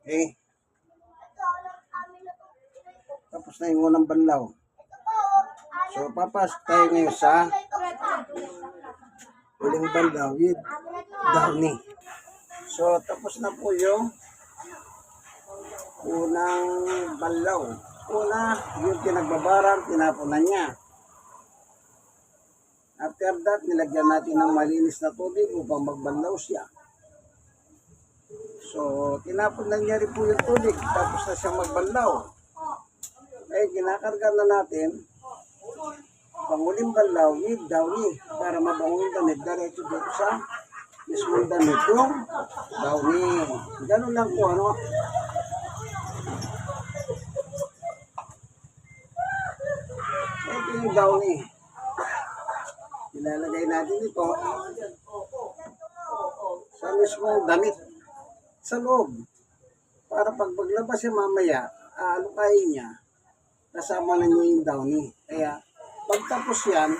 Okay? Tapos na yung unang banlaw. So, papasok tayo ngayon sa uling banlaw with downy. So, tapos na po yung unang banlaw. Una, yung pinagbabarang, tinapunan niya. After that, nilagyan natin ng malinis na tubig upang magbanlaw siya. So, tinapon na niya rin po yung tubig, tapos na siyang magbanlaw. Eh, kinakarga na natin panguling banlaw with downy para mabango yung damit diretso dito sa mismong damit yung downy. Ganun lang po, ano? Ito yung downy. Ilalagay natin ito sa mismong damit sa loob para pag maglabas siya mamaya, aalukayin niya kasama na niya yung downy. Kaya pagtapos yan,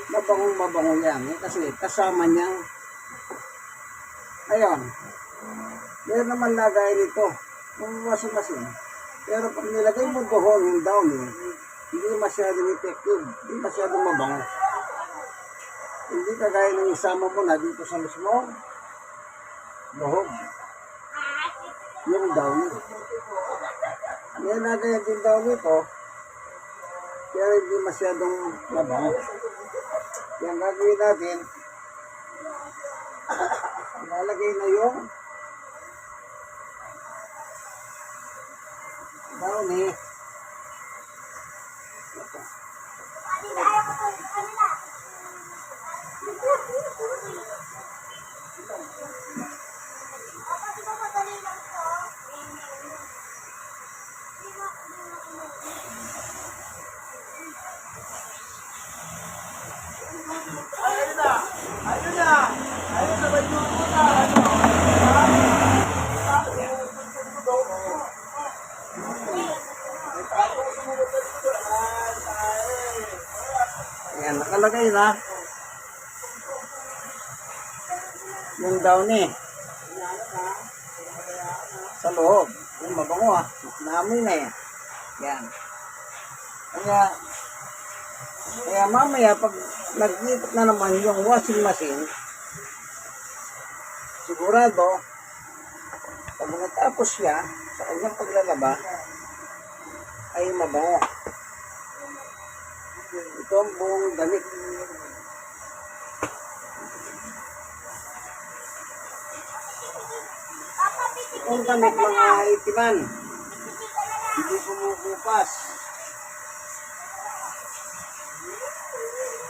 mabango yan kasi kasama niya. Ayun, meron naman lagay nito yung washing machine, pero pag nilagay mo doon yung downy, hindi masyadong effective, hindi masyadong mabango. Hindi kagaya ng isama mo na dito sa mismo loob yung downy. May nagaya din downy ito, kaya hindi masyadong mabango. Kaya ang gagawin natin, ilalagay na yung downy. Ayun sa may dugo na, Ayan, nakalagay na yung downy sa loob. Yung mabango naamoy na yan. Yan. Kaya mamaya pag nag-ikot na naman yung washing machine, sigurado pag natapos siya sa kanyang paglalaba ay mabango. Ito ang buong damit. Itong damit mga itiman, hindi pumupupas.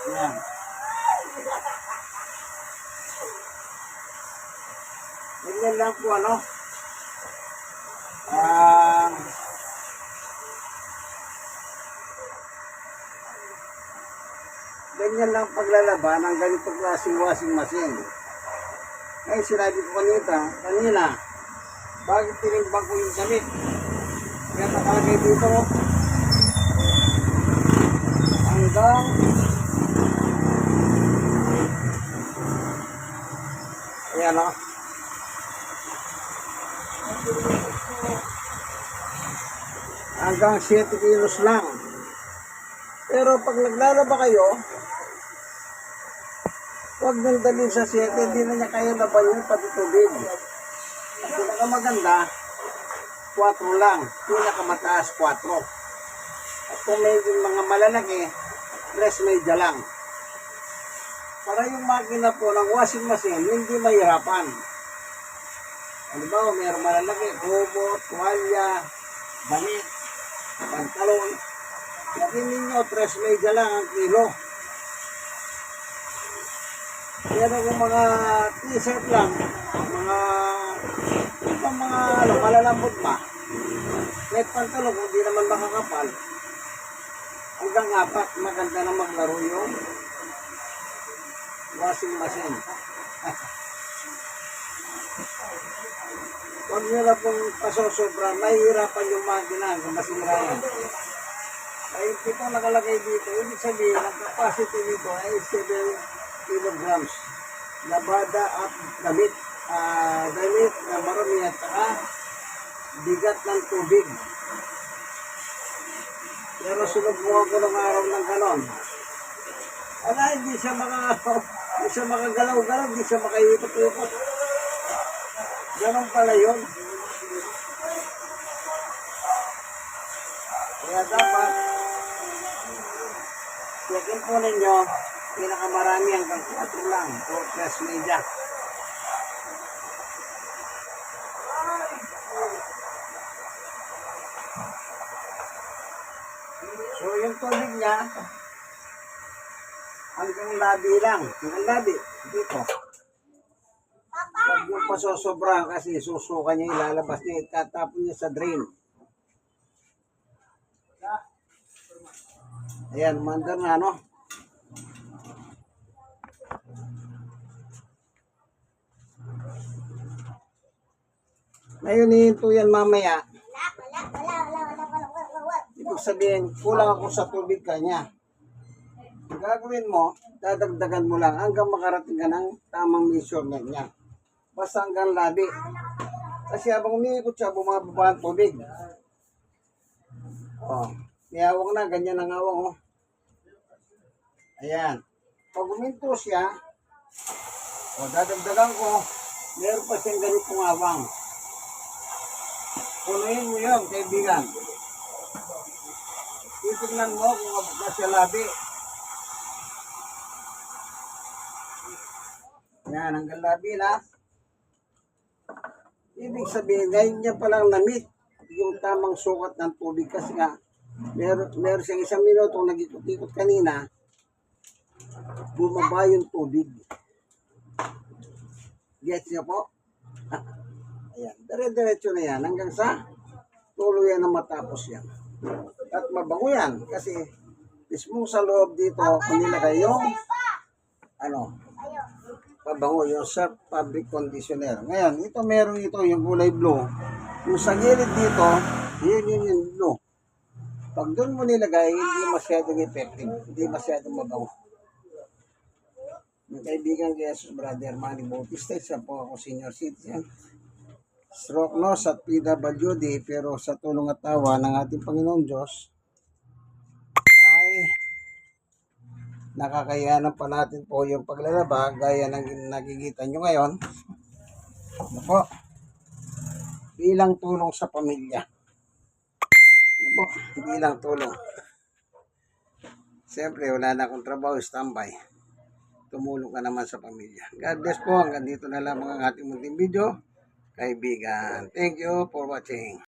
Yan. Ganyan lang po, ano? Ganyan lang paglalaba ng ganitong klaseng washing machine. Ay, sinabi ko kanina, bakit tinimbang ko yung damit? Kaya nakalagay dito, hanggang ayan o. Hanggang 7 kilos lang. Pero pag naglalaba kayo, huwag nang dalhin sa 7, hindi na niya kaya laban yun pati tubig. Ang pinakamaganda, 4 lang. Pinakamataas, 4. At kung may mga malalaki, 3 medya lang. Para yung makina po ng washing machine, hindi mahirapan. Ano ba, mayroong malalaki, robot, tuwalya, damit, pantalon. Lagyan ninyo, 3 medya lang ang kilo. Pero kung mga t-shirt lang, mga malalambot pa, kahit pantalon, kung di naman makakapal, hanggang 4, maganda na maglaro yung washing machine. Huwag nyo na pong pasosobra, mahihirapan yung makina kung masira yan. Ay, ito nakalagay dito, ibig sabihin, ang capacity nito ay 7 kilograms. Labada at damit na marami at saka bigat ng tubig. Pero sinubukan ko ng araw ng ganon. Hindi siya hindi siya makagalaw-galaw, hindi siya makaikot-ikot. Ganon pala yun. Kaya dapat, check-in po ninyo, pinakamarami hanggang 4 lang, 4 plus media. So yung tubig niya, hanggang labi lang. Hanggang labi, dito. Huwag yung pasosobra kasi susuka niya, ilalabas niya, itatapon niya sa drain. Ayan, mandar na, no? Ngayon, ito yan mamaya. Ibig sabihin, kulang ako sa tubig kanya. Ang gagawin mo, dadagdagan mo lang hanggang makarating ka ng tamang measurement niya. Basta hanggang labi. Kasi habang umiikot siya, bumababa ang tubig. Oh, may hawak na, ganyan ang hawak, oh. Ayan. Pag uminto siya, dadagdagan ko, meron pa siyang ganitong hawang. Punuin mo yun, kaibigan. Titignan mo kung abot na siya labi. Yan, hanggang labi na. Ibig sabihin, ngayon niya palang na-meet yung tamang sukat ng tubig kasi nga, meron siyang 1 minuto nag-ikot-ikot kanina, bumaba yung tubig. Gets niyo po? Ayan, dire-diretso na yan hanggang sa tuluyan na matapos yan. At mabango yan kasi mismo sa loob dito kung nilagay yung mabango yung surf fabric conditioner. Ngayon, ito meron ito yung kulay blue. Yung sa gilid dito, yun yung blue. Pag doon mo nilagay, hindi masyadong effective. Hindi masyadong mabango. Yung kaibigan kay Jesus Brother Manny Bautista, siya po ako senior citizen. Stroke loss at PWD, pero sa tulong at tawa ng ating Panginoong Diyos ay nakakayanan pa natin po yung paglalaba gaya ng nakikita nyo ngayon. Ano po? Bilang tulong sa pamilya. Ano po? Bilang tulong. Siyempre, wala na akong trabaho, standby. Tumulong ka naman sa pamilya. God bless po. Hanggang dito na lang ang ating munting video. Kaibigan. Thank you for watching.